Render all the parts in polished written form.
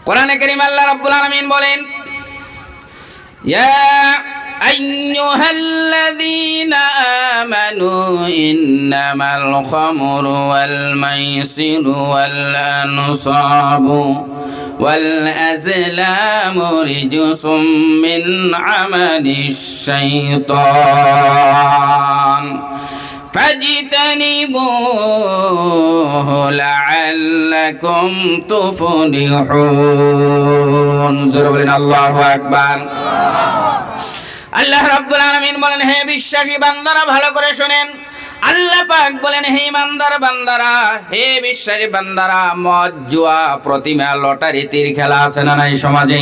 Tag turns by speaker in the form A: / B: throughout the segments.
A: কোরআনে কারীম আল্লাহ রাব্বুল আলামিন বলেন, ইয়া আইয়ুহাল্লাযীনা আমানু ইন্নামাল খামরু ওয়াল মাইসিরু ওয়াল আনসাবু ওয়াল আযলামু রিজসুম মিন আমালিশ শাইতান فاجتنبوه لعلكم تفلحون জোরে আল্লাহু আকবার। আল্লাহ রাব্বুল আলামিন বলেন, হে বিশ্বাসী বান্দারা ভালো করে শুনেন। আল্লাহ পাক বলেন, হে ইমানদার বান্দারা, হে বিশ্বাসী বান্দারা, মদ, জুয়া, প্রতিমা, লটারি, তীর খেলা আছে না নাই সমাজে?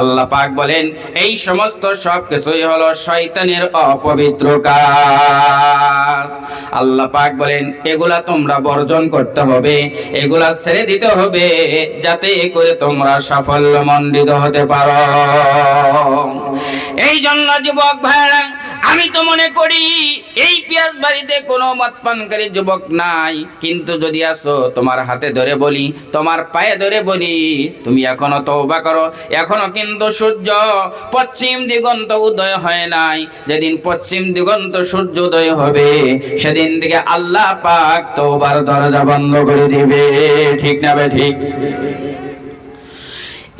A: আল্লাহ পাক বলেন এই সমস্ত সব কিছুই হলো শয়তানের অপবিত্র কাজ। আল্লাহ পাক বলেন এগুলা তোমরা বর্জন করতে হবে, এগুলা ছেড়ে দিতে হবে, যাতে করে তোমরা সাফল্যমণ্ডিত হতে পারো। এই জন্য যুবক ভাইরা, আমি তো মনে করি এই পিয়াজ বাড়িতে কোনো মদ পানকারী যুবক নাই, কিন্তু যদি আসো তোমার হাতে ধরে বলি, তোমার পায়ে ধরে বলি, তুমি এখনো তওবা করো। এখনো কিন্তু সূর্য পশ্চিম দিগন্ত উদয় হয় নাই। যেদিন পশ্চিম দিগন্ত সূর্য উদয় হবে সেদিন থেকে আল্লাহ পাক তওবার দরজা বন্ধ করে দিবে। ঠিক না বে ঠিক?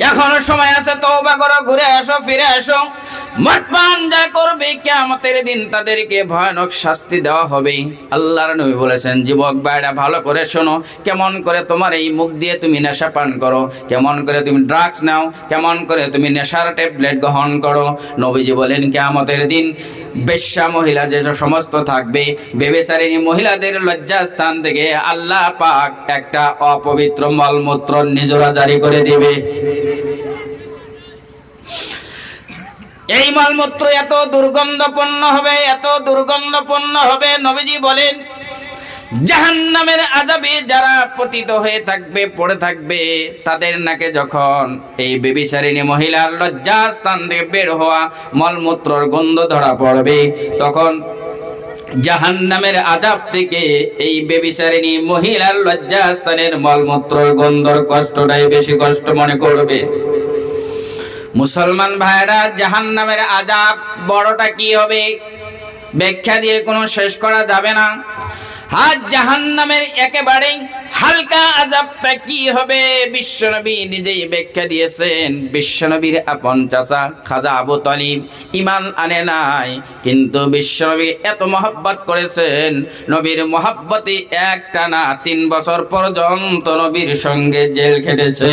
A: এখনো সময় আছে, তওবা করো, ঘুরে আসো, ফিরে আসো। মদ পান যারা করবে কিয়ামতের দিন তাদেরকে ভয়ানক শাস্তি দেওয়া হবে। আল্লাহর নবী বলেছেন, যুবক ভাইরা ভালো করে শোনো, কেমন করে তোমার এই মুখ দিয়ে তুমি নেশা পান করো, কেমন করে তুমি ড্রাগস নাও, কেমন করে তুমি নেশার ট্যাবলেট গ্রহণ করো। নবীজি বলেন কিয়ামতের দিন বেশ্যা মহিলা যে সমস্ত থাকবে, ব্যভিচারিণী মহিলাদের লজ্জাস্থান থেকে আল্লাহ পাক একটা অপবিত্র মলমূত্র নিজরা জারি করে দিবে। এই মলমূত্র এত দুর্গন্ধপূর্ণ হবে, এত দুর্গন্ধপূর্ণ হবে, নবীজি বলেন জাহান্নামের আযাবে যারা পতিত হয়ে থাকবে, পড়ে থাকবে, তাদের নাকে যখন এই ব্যভিচারিণী মহিলার লজ্জাস্থান থেকে বের হওয়া মলমূত্রর গন্ধ ধরা পড়বে, তখন জাহান্নামের আযাব থেকে এই ব্যভিচারিণী মহিলার লজ্জাস্থানের মলমূত্রর গন্ধর কষ্টটাই বেশি কষ্ট মনে করবে। মুসলমান ভাইরা, জাহান্নামের আযাব বড়টা কি হবে ব্যাখ্যা দিয়ে কোনো শেষ করা যাবে না। আজ জাহান্নামের একেবারেই হালকা আযাবটা কি হবে বিশ্বনবী নিজেই ব্যাখ্যা দিয়েছেন। বিশ্বনবীর আপন চাচা খাজা আবু তালিব ঈমান আনে নাই, কিন্তু বিশ্বনবী এত মহব্বত করেছেন, নবীর মহব্বতে একটানা 3 বছর পর্যন্ত নবীর সঙ্গে জেল খেটেছে।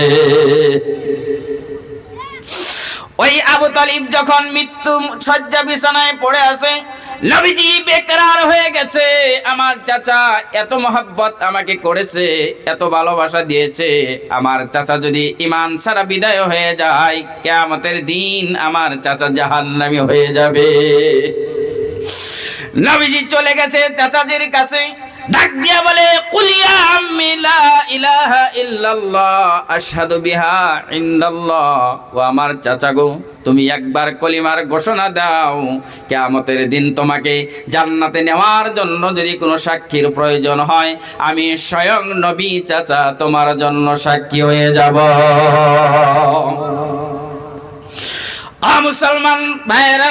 A: ওই আবু তালিব যখন মৃত্যু শয্যা বিছানায় পড়ে আছে, নবীজি বেকরার হয়ে গেছে, আমার চাচা এত মহব্বত আমাকে করেছে, এত ভালোবাসা দিয়েছে, আমার চাচা যদি ঈমান ছাড়া বিদায় হয়ে যায়, কিয়ামতের দিন আমার চাচা জাহান্নামী হয়ে যাবে। নবীজি চলে গেছে চাচাজির কাছে, ডাক দিয়া বলে, কুলিয়া আম্মি লা ইলাহা ইল্লাল্লাহ আশহাদু বিহা ইনদাল্লাহ। ও আমার চাচা গো, তুমি একবার কলিমার ঘোষণা দাও, কিয়ামতের দিন তোমাকে জান্নাতে নেওয়ার জন্য যদি কোনো সাক্ষীর প্রয়োজন হয়, আমি স্বয়ং নবী চাচা তোমার জন্য সাক্ষী হয়ে যাব। মুসলমান ভাইরা,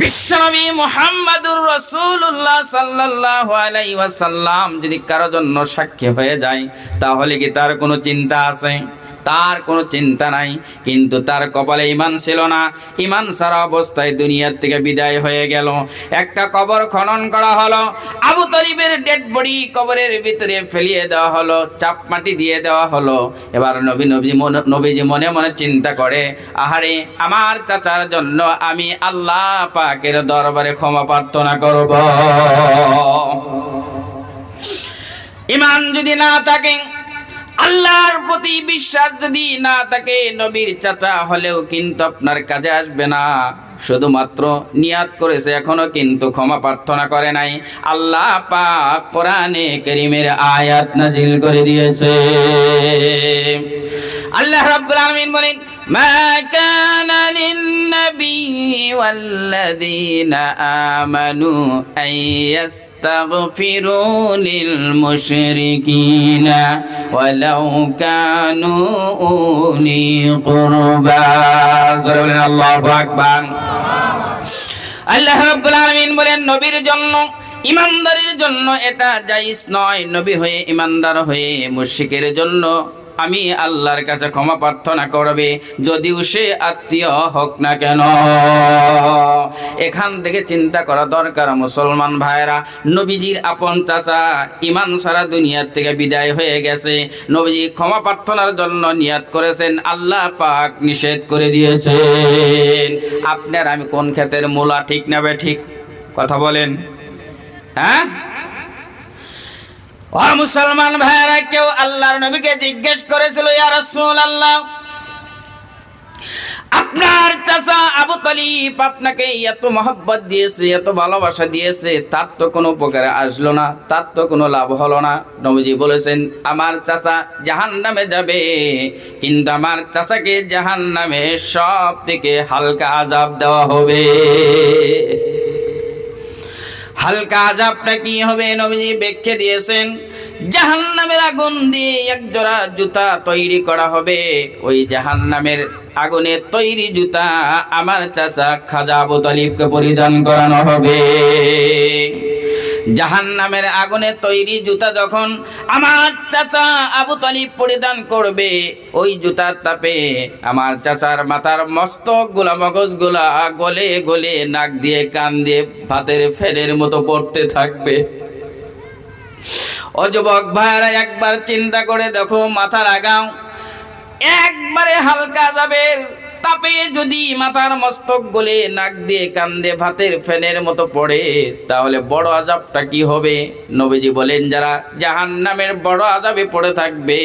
A: বিশ্বনবী মুহাম্মদুর রাসূলুল্লাহ সাল্লাল্লাহু আলাইহি ওয়াসাল্লাম যদি কারো জন্য সাক্ষী হয়ে যায়, তাহলে কি তার কোনো চিন্তা আছে? তার কোনো চিন্তা নাই, কিন্তু তার কপালে ঈমান ছিল না। ঈমান ছাড়া অবস্থায় দুনিয়ার থেকে বিদায় হয়ে গেল। একটা কবর খনন করা হলো, আবু তালিবের ডেড বডি কবরের ভিতরে ফেলিয়ে দেওয়া হলো, চাপ মাটি দিয়ে দেওয়া হলো। এবার নবীজি মনে মনে চিন্তা করে, আহারে আমার চাচার জন্য আমি আল্লাহ পাকের দরবারে ক্ষমা প্রার্থনা করব। ঈমান যদি না থাকে, আল্লাহর প্রতি বিশ্বাস যদি না থাকে, নবীর চাচা হলেও কিন্তু আপনার কাজে আসবে না। শুধুমাত্র নিয়াত করেছে, এখনো কিন্তু ক্ষমা প্রার্থনা করে নাই। আল্লাহ পাক কোরআনে কারীমের আয়াত নাজিল করে দিয়েছে। আল্লাহ রাব্বুল আলামিন বলেন, ما كان للنبي والذين آمنوا أن يستغفروا للمشركين ولو كانوا أولي قربى الله أكبر আল্লাহ রাব্বুল আলামিন বলেন নবীর জন্য ইমানদারের জন্য এটা জায়েজ নয় নবী হয়ে ইমানদার হয়ে মুশরিকের জন্য আমি আল্লাহর কাছে ক্ষমা প্রার্থনা করবে যদিও সে আত্মীয় হোক না কেন। এখান থেকে চিন্তা করা দরকার মুসলমান ভাইরা, নবীজির আপন চাচা ঈমান ছাড়া দুনিয়ার থেকে বিদায় হয়ে গেছে, নবীজি ক্ষমা প্রার্থনার জন্য নিয়াত করেছেন, আল্লাহ পাক নিষেধ করে দিয়েছেন। আপনার আমি কোন ক্ষেতের মূলা, ঠিক না বে ঠিক? কথা বলেন। হ্যাঁ ও মুসলমান ভাইরা, কেউ আল্লাহর নবীকে জিজ্ঞেস করেছিল, ইয়া রাসূলুল্লাহ, আপনার চাচা আবু তালিব আপনাকে এত মহব্বত দিয়েছে, এত ভালোবাসা দিয়েছে, তার তো কোনো উপকারে আসলো না, তার তো কোনো লাভ হলো না। নবীজি বলেছেন, আমার চাচা জাহান্নামে যাবে, কিন্তু আমার চাচাকে জাহান্নামে সব থেকে হালকা আযাব দেওয়া হবে। হালকা আযাবটা কি হবে নবীজি ব্যাখ্যা দিয়েছেন, জাহান্নামের আগুন দিয়ে একজোড়া জুতা তৈরি করা হবে, ওই জাহান্নামের আগুনে তৈরি জুতা আমার চাচা খাজা আবু তালিবকে পরিধান করানো হবে। জাহান্নামের আগুনে তৈরি জুতা যখন আমার চাচা আবু তালিব পরিধান করবে, ওই জুতার তাপে আমার চাচার মাথার মস্তক গুলা মগজ গুলা গলে গলে নাক দিয়ে কান দিয়ে ভাতের ফেরের মতো পড়তে থাকবে। ও যুবক ভাইরা, একবার চিন্তা করে দেখো, মাথা লাগাও, একবারে হালকা যাবে তাপে যদি মাথার মস্তক গলে নাক দিয়ে কান দিয়ে ভাতের ফেনের মতো পড়ে, তাহলে বড় আযাবটা কি হবে? নবীজি বলেন, যারা জাহান্নামের বড় আযাবে পড়ে থাকবে,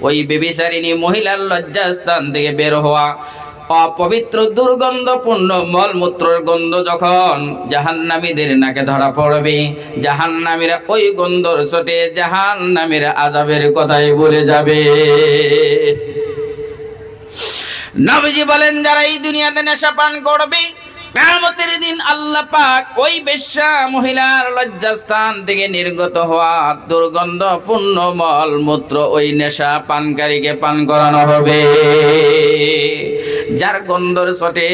A: ওই ব্যভিচারিণী মহিলার লজ্জাস্থান থেকে বের হওয়া অপবিত্র দুর্গন্ধপূর্ণ মলমূত্রের গন্ধ যখন জাহান্নামীদের নাকে ধরা পড়বে, জাহান্নামীরা ওই গন্ধর চোটে জাহান্নামীর আযাবের কথাই বলে যাবে। নবীজি বলেন, যারা এই দুনিয়াতে নেশা পান করবে, কিয়ামতের দিন আল্লাহ পাক ওই বেশ্যা মহিলার লজ্জাস্থান থেকে নির্গত হওয়া দুর্গন্ধপূর্ণ মলমূত্র ওই নেশা পানকারীকে পান করানো হবে। যার গন্ধর চোটে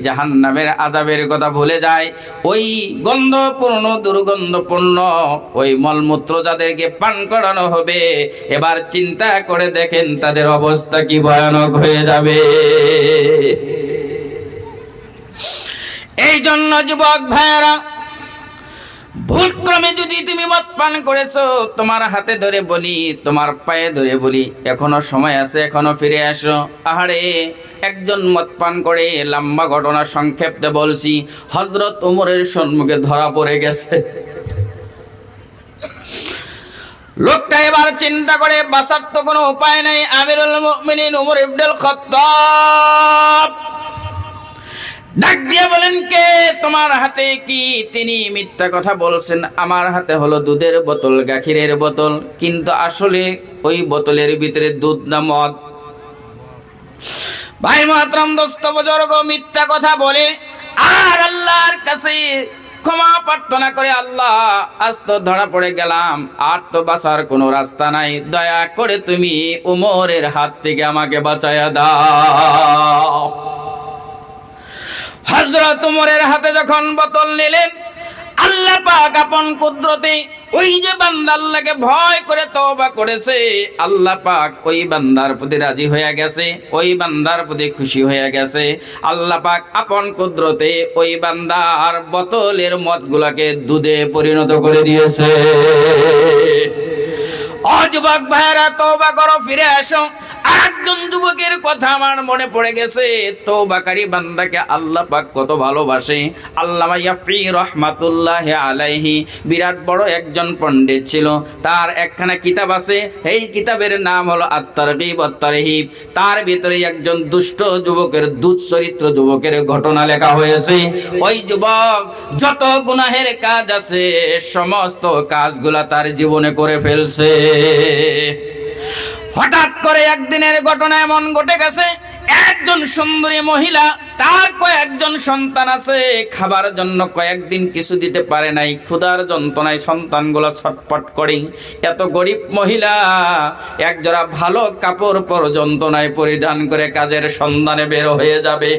A: জাহান্নামের আযাবের কথা ভুলে যায়, ওই গন্ধপূর্ণ দুর্গন্ধপূর্ণ ওই মলমূত্র যাদেরকে পান করানো হবে, এবার চিন্তা করে দেখেন তাদের অবস্থা কি ভয়ানক হয়ে যাবে। এই জন্য যুবক ভাইয়েরা, ভুলক্রমে যদি তুমি মদ পান করেছো, তোমার হাতে ধরে বলি, তোমার পায়ে ধরে বলি, এখনো সময় আছে, এখনো ফিরে আসো। আহারে, একজন মদ পান করে, লম্বা ঘটনা সংক্ষেপে বলছি, হযরত ওমরের সম্মুখে ধরা পড়ে গেছে। লোকটা এবার চিন্তা করে, বাঁচার তো কোনো উপায় নাই, আমিরুল মুমিনিন ওমর ইবনুল খাত্তাব ডাক দিয়ে বলেন, কে তোমার হাতে কি? তিনি মিথ্যা কথা বলছেন, আমার হাতে হলো দুধের বোতল, গাখিরের বোতল, কিন্তু আসলে ওই বোতলের ভিতরে দুধ না মদ। ভাই মুহতারাম, দোস্ত বুজুর্গ, মিথ্যা কথা বলে আর আল্লাহর কাছে ক্ষমা প্রার্থনা করে, আল্লাহ আজ তো ধরা পড়ে গেলাম, আর তো বাঁচার কোনো রাস্তা নাই, দয়া করে তুমি ওমরের হাত থেকে আমাকে বাঁচায়া দাও। হযরত ওমরের হাতে যখন বোতল নিলেন, আল্লাহ পাক আপন কুদরতে ওই যে বান্দা আল্লাহকে ভয় করে তওবা করেছে, আল্লাহ পাক ওই বান্দার প্রতি রাজি হয়ে গেছে, ওই বান্দার প্রতি খুশি হয়ে গেছে। আল্লাহ পাক আপন কুদরতে ওই বান্দার বোতলের মদগুলোকে দুধে পরিণত করে দিয়েছে। ও যুবক ভাইরা, তওবা করো, ফিরে আসো। একজন যুবকের কথা আমার মনে পড়ে গেছে, তওবাকারী বান্দাকে আল্লাহ পাক কত ভালোবাসে। আল্লামা ইয়াফি রাহমাতুল্লাহি আলাইহি বিরাট বড় একজন পণ্ডিত ছিল, তার একখানা কিতাব আছে, এই কিতাবের নাম হলো আত-তারগীব ওয়াত-তারহীব। তার ভিতরে একজন দুষ্ট যুবকের, দুশ্চরিত্র যুবকের ঘটনা লেখা হয়েছে। ওই যুবক যত গুনাহের কাজ আছে, সমস্ত কাজগুলা তার জীবনে করে ফেলছে। হঠাৎ করে একদিনের ঘটনা এমন ঘটে গেছে, একজন সুন্দরী মহিলা, তার কয়েকজন সন্তান আছে, খাবার জন্য কয়েকদিন কিছু দিতে পারে নাই, ক্ষুধার যন্ত্রণায় সন্তানগুলো ছটফট করে। এত গরিব মহিলা একজোড়া ভালো কাপড় পর্যন্ত নাই পরিধান করে কাজের সন্ধানে বের হয়ে যাবে।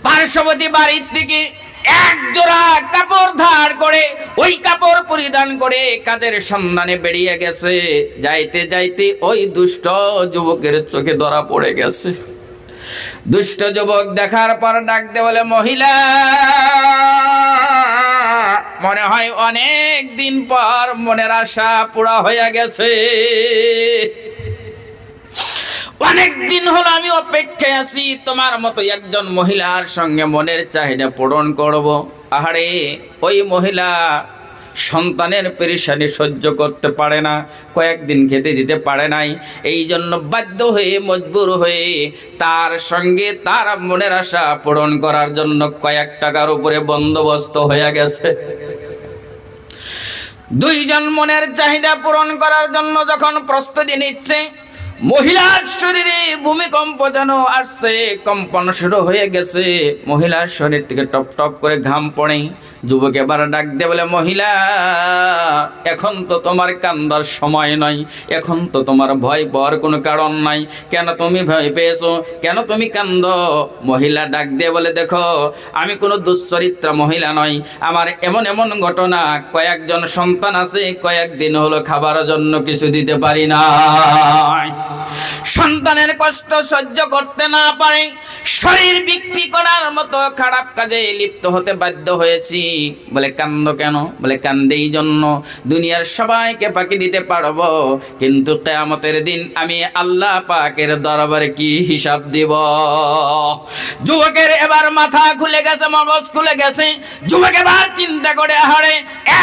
A: পার্শ্ববর্তী বাড়ির থেকে এক জোড়া কাপড় ধার করে ওই কাপড় পরিধান করে কাজের সন্ধানে বেরিয়ে গেছে। যাইতে যাইতে ওই দুষ্ট যুবকের চোখে ধরা পড়ে গেছে। দুষ্ট যুবক দেখার পর ডাক দিয়ে বলে, মহিলা, মনে হয় অনেক দিন পর মনের আশা পুরা হয়ে গেছে। অনেক দিন হলো আমি অপেক্ষায় আছি তোমার মতো একজন মহিলার সঙ্গে মনের চাহিদা পূরণ করব। আহারে, ওই মহিলা সন্তানের পেরেশানি সহ্য করতে পারে না, কয়েকদিন খেতে দিতে পারে নাই। এই জন্য বাধ্য হয়ে মজবুর হয়ে তার সঙ্গে তার মনের আশা পূরণ করার জন্য কয়েক টাকার উপরে বন্দোবস্ত হয়ে গেছে। দুইজন মনের চাহিদা পূরণ করার জন্য যখন প্রস্তুতি নিচ্ছে, মহিলার শরীরে ভূমিকম্প যেন আসছে, কম্পন শুরু হয়ে গেছে। মহিলার শরীর থেকে টপ টপ করে ঘাম পড়ে। যুবক এবার ডাক দিয়ে বলে, মহিলা, এখন তো তোমার কান্দার সময় নয়, এখন তো তোমার ভয় পাওয়ার কোনো কারণ নাই। কেন তুমি ভয় পেয়েছো? কেন তুমি কান্দ? মহিলা ডাক দিয়ে বলে, দেখো, আমি কোনো দুশ্চরিত্রা মহিলা নই। আমার এমন এমন ঘটনা, কয়েকজন সন্তান আছে, কয়েকদিন হলো খাবারের জন্য কিছু দিতে পারি না। সন্তানের কষ্ট সহ্য করতে না পারে শরীর বিক্রি করার মতো খারাপ কাজে লিপ্ত হতে বাধ্য হয়েছি। বলে, কান্দ কেন? বলে, কান্দে এই জন্য, দুনিয়ার সবাইকে ফাঁকি দিতে পারবো, কিন্তু কিয়ামতের দিন আমি আল্লাহ পাকের দরবারে কি হিসাব দিব। যুবকের এবার মাথা খুলে গেছে, মগজ খুলে গেছে। যুবক এবার চিন্তা করে, আহারে,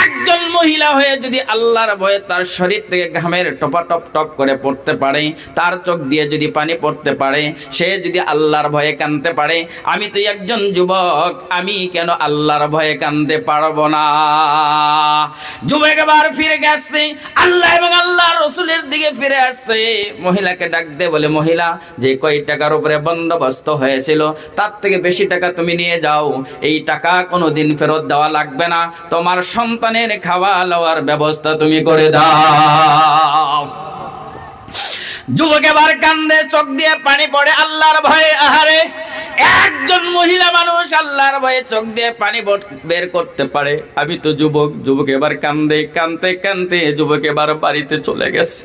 A: একজন মহিলা হয়ে যদি আল্লাহর ভয়ে তার শরীর থেকে ঘামের টপা টপ টপ করে পড়তে পারে, তার চোখ দিয়ে যদি পানি পড়তে পারে, সে যদি আল্লাহর ভয়ে কাঁদতে পারে, আমি তো একজন যুবক, আমি কেন আল্লাহর ভয়ে কাঁদতে পারবো না? যুবক এবার ফিরে গেছে, আল্লাহ এবং আল্লাহ রসুলের দিকে ফিরে আসছে। মহিলাকে ডাক দে বলে, মহিলা, যে কয় টাকার উপরে বন্দোবস্ত হয়েছিল তার থেকে বেশি টাকা তুমি নিয়ে যাও। এই টাকা কোনোদিন ফেরত দেওয়া লাগবে না, তোমার সন্তানের খাওয়া লওয়ার ব্যবস্থা তুমি করে দাও। যুবক এবার কান্দে, চোখ দিয়ে পানি পড়ে আল্লাহর ভয়ে। আহারে, একজন মহিলা মানুষ আল্লাহর ভয়ে চোখ দিয়ে পানি বের করতে পারে, আমি তো যুবক। যুবক এবার কান্দে, কানতে কানতে যুবক এবার বাড়িতে চলে গেছে।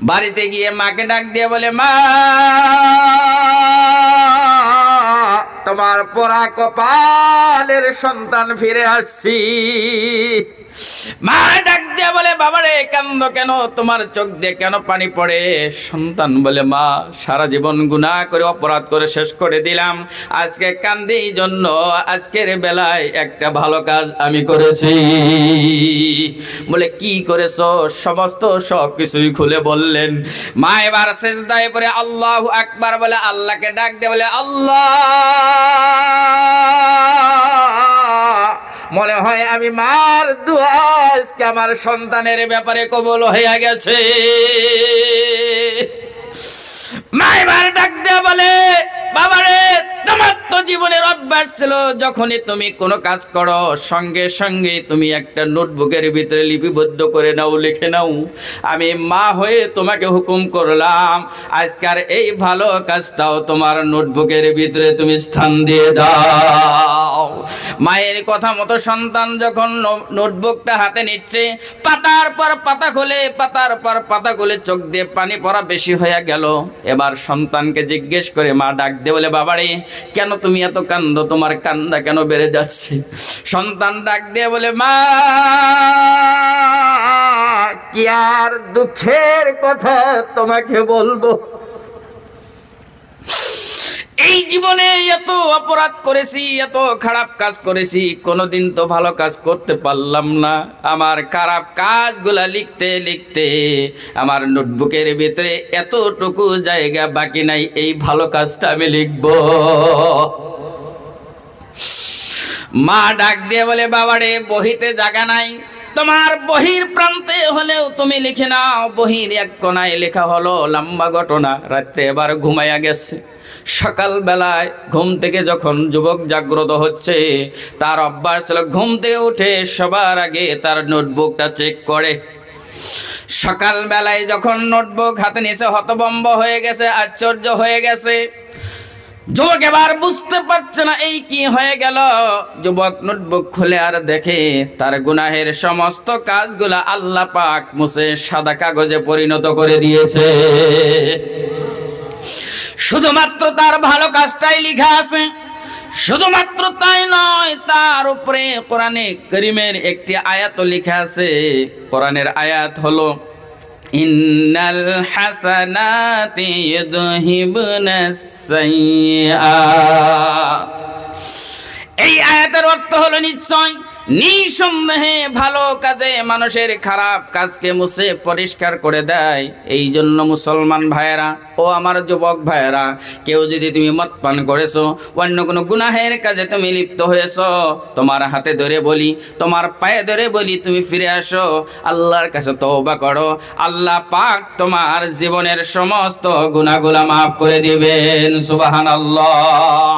A: বাড়িতে গিয়ে মাকে ডাক দিয়ে বলে, মা, তোমার পোড়া কপালের সন্তান ফিরে আসছি। মা ডাক দিয়ে বলে, বাবারে, কান্দো কেন? তোমার চোখ দিয়ে কেন পানি পড়ে? সন্তান বলে, মা, সারা জীবন গুনাহ করে অপরাধ করে শেষ করে দিলাম, আজকে কান্দি এই জন্য, আজকের বেলায় একটা ভালো কাজ আমি করেছি। বলে, কি করেছো? সমস্ত সব কিছুই খুলে বললেন। মা এবার সিজদায় পড়ে আল্লাহু আকবার বলে আল্লাহকে ডাক দিয়ে বলে, আল্লাহ, মনে হয় আমি মার দোয়া আজকে আমার সন্তানের ব্যাপারে কবুল হয়ে গেছে। মা এবার ডাক দিয়ে বলে, বাবারে, তোমার তো জীবনের অভ্যাস ছিল, যখনই তুমি কোনো কাজ করো সঙ্গে সঙ্গে তুমি একটা নোটবুকের ভিতরে লিপিবদ্ধ করে নাও, লিখে নাও। আমি মা হয়ে তোমাকে হুকুম করলাম, আজকার এই ভালো কাজটাও তোমার নোটবুকের ভিতরে তুমি স্থান দিয়ে দাও। মায়ের কথা মতো সন্তান যখন নোটবুকটা হাতে নিচ্ছে, পাতার পর পাতা খুলে, পাতার পর পাতা খুলে চোখ দিয়ে পানি পড়া বেশি হয়ে গেল। এবার সন্তানকে জিজ্ঞেস করে মা ডাক দিয়ে বলে, বাবারে, কেন তুমি এত কান্দো? তোমার কান্দা কেন বেড়ে যাচ্ছে? সন্তান ডাক দিয়ে বলে, মা, কি আর দুঃখের কথা তোমাকে বলবো। এই জীবনে এত অপরাধ করেছি, এত খারাপ কাজ করেছি, কোনোদিন তো ভালো কাজ করতে পারলাম না। আমার খারাপ কাজগুলা লিখতে লিখতে আমার নোটবুকের ভিতরে এতটুকু জায়গা বাকি নাই, এই ভালো কাজটা আমি লিখব। মা ডাক দিয়ে বলে, বাবারে, বহিতে জায়গা নাই, তোমার বহির প্রান্তে হলেও তুমি লিখে নাও। বহির এক কোনায় লেখা হলো লম্বা ঘটনা, রাত্রে এবার ঘুমাইয়া গেছে। সকাল বেলায় ঘুম থেকে যখন যুবক জাগ্রত হচ্ছে, তার অভ্যাস ছিল ঘুম থেকে উঠে সবার আগে তার নোটবুকটা চেক করে। সকাল বেলায় যখন নোটবুক হাতে নিয়েছে, হতভম্ব হয়ে গেছে, আশ্চর্য হয়ে গেছে। যুবক এবার বুঝতে পারছে না এই কি হয়ে গেল। যুবক নোটবুক খুলে আর দেখে তার গুনাহের সমস্ত কাজগুলা আল্লাহ পাক মুছে সাদা কাগজে পরিণত করে দিয়েছে। শুধুমাত্র তার ভালো কাজটাই লেখা আছে। শুধুমাত্র তাই নয়, তার উপরে কোরআনে কারীমের একটি আয়াত লেখা আছে। কোরআনের আয়াত হলো ইন্নাল হাসানাতি ইউযহিবুনাস সাইয়্যাত। এই আয়াতের অর্থ হলো নিশ্চয়, নিঃসন্দেহে ভালো কাজে মানুষের খারাপ কাজকে মুছে পরিষ্কার করে দেয়। এই জন্য মুসলমান ভাইয়েরা ও আমার যুবক ভাইয়েরা, কেউ যদি তুমি মদ পান করেছো, অন্য কোনো গুনাহের কাজে তুমি লিপ্ত হয়েছো, তোমার হাতে ধরে বলি, তোমার পায়ে ধরে বলি, তুমি ফিরে আসো, আল্লাহর কাছে তওবা করো। আল্লাহ পাক তোমার জীবনের সমস্ত গুনাহগুলো মাফ করে দিবেন। সুবহানাল্লাহ।